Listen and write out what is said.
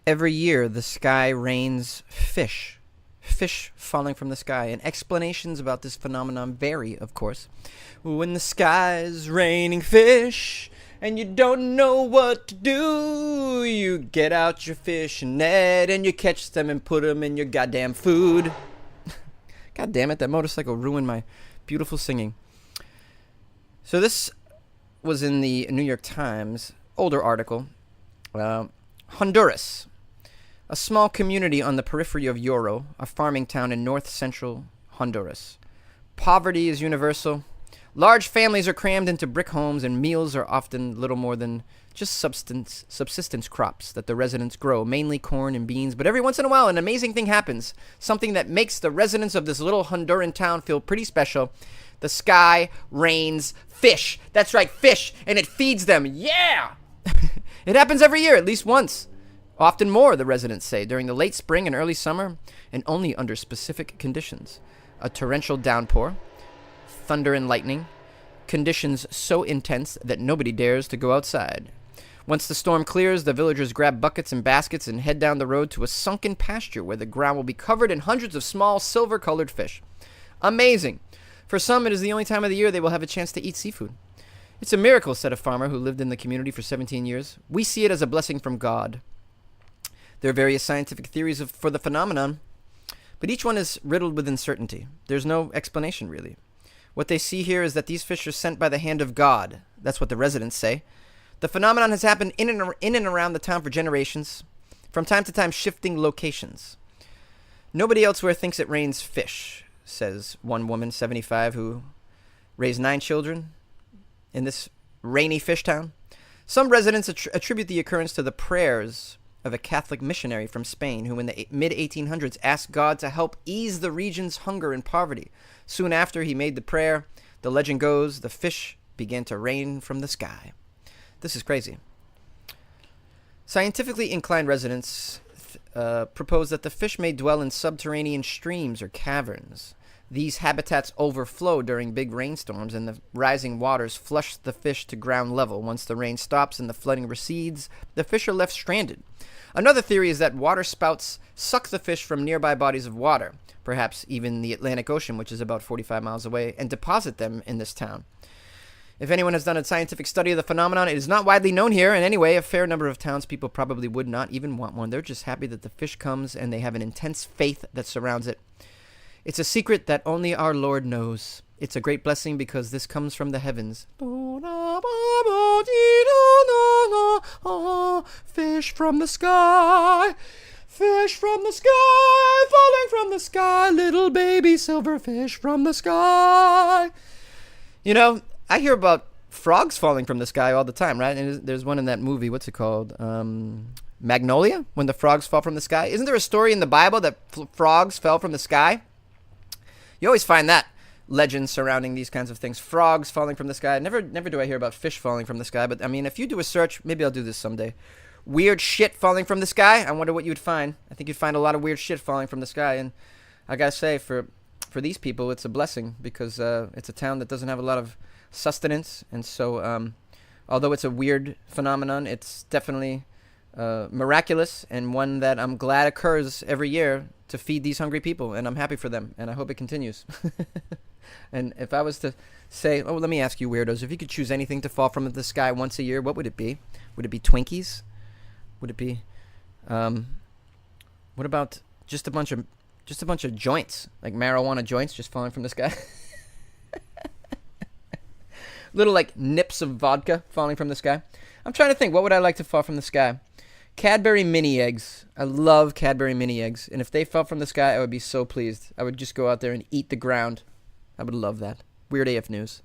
Every year, the sky rains fish. Fish falling from the sky. And explanations about this phenomenon vary, of course. When the sky's raining fish and you don't know what to do, you get out your fishing net and you catch them and put them in your goddamn food. God damn it, that motorcycle ruined my beautiful singing. So this was in the New York Times, older article. Honduras, a small community on the periphery of Yoro, a farming town in north-central Honduras. Poverty is universal. Large families are crammed into brick homes, and meals are often little more than just subsistence crops that the residents grow, mainly corn and beans. But every once in a while, an amazing thing happens, something that makes the residents of this little Honduran town feel pretty special. The sky rains fish. That's right, fish, and it feeds them. Yeah! It happens every year, at least once. Often more, the residents say, during the late spring and early summer, and only under specific conditions. A torrential downpour, thunder and lightning, conditions so intense that nobody dares to go outside. Once the storm clears, the villagers grab buckets and baskets and head down the road to a sunken pasture where the ground will be covered in hundreds of small silver-colored fish. Amazing! For some, it is the only time of the year they will have a chance to eat seafood. It's a miracle, said a farmer who lived in the community for 17 years. We see it as a blessing from God. There are various scientific theories for the phenomenon, but each one is riddled with uncertainty. There's no explanation, really. What they see here is that these fish are sent by the hand of God. That's what the residents say. The phenomenon has happened in and around the town for generations, from time to time shifting locations. Nobody elsewhere thinks it rains fish, says one woman, 75, who raised 9 children in this rainy fish town. Some residents attribute the occurrence to the prayers of a Catholic missionary from Spain who in the mid-1800s asked God to help ease the region's hunger and poverty. Soon after he made the prayer, the legend goes, the fish began to rain from the sky. This is crazy. Scientifically inclined residents propose that the fish may dwell in subterranean streams or caverns. These habitats overflow during big rainstorms, and the rising waters flush the fish to ground level. Once the rain stops and the flooding recedes, the fish are left stranded. Another theory is that water spouts suck the fish from nearby bodies of water, perhaps even the Atlantic Ocean, which is about 45 miles away, and deposit them in this town. If anyone has done a scientific study of the phenomenon, it is not widely known here, and anyway, a fair number of townspeople probably would not even want one. They're just happy that the fish comes, and they have an intense faith that surrounds it. It's a secret that only our Lord knows. It's a great blessing because this comes from the heavens. Fish from the sky, fish from the sky, falling from the sky, little baby silver fish from the sky. You know, I hear about frogs falling from the sky all the time, right? And there's one in that movie, what's it called? Magnolia, when the frogs fall from the sky. Isn't there a story in the Bible that frogs fell from the sky? You always find that legend surrounding these kinds of things. Frogs falling from the sky. Never do I hear about fish falling from the sky. But, I mean, if you do a search, maybe I'll do this someday. Weird shit falling from the sky. I wonder what you would find. I think you'd find a lot of weird shit falling from the sky. And I got to say, for these people, it's a blessing because it's a town that doesn't have a lot of sustenance. And so, although it's a weird phenomenon, it's definitely miraculous and one that I'm glad occurs every year to feed these hungry people, and I'm happy for them, and I hope it continues. And if I was to say, let me ask you weirdos, if you could choose anything to fall from the sky once a year, what would it be? Would it be Twinkies? Would it be, what about just a bunch of joints, like marijuana joints just falling from the sky? Little like nips of vodka falling from the sky. I'm trying to think, what would I like to fall from the sky? Cadbury mini eggs. I love Cadbury mini eggs. And if they fell from the sky, I would be so pleased. I would just go out there and eat the ground. I would love that. Weird AF News.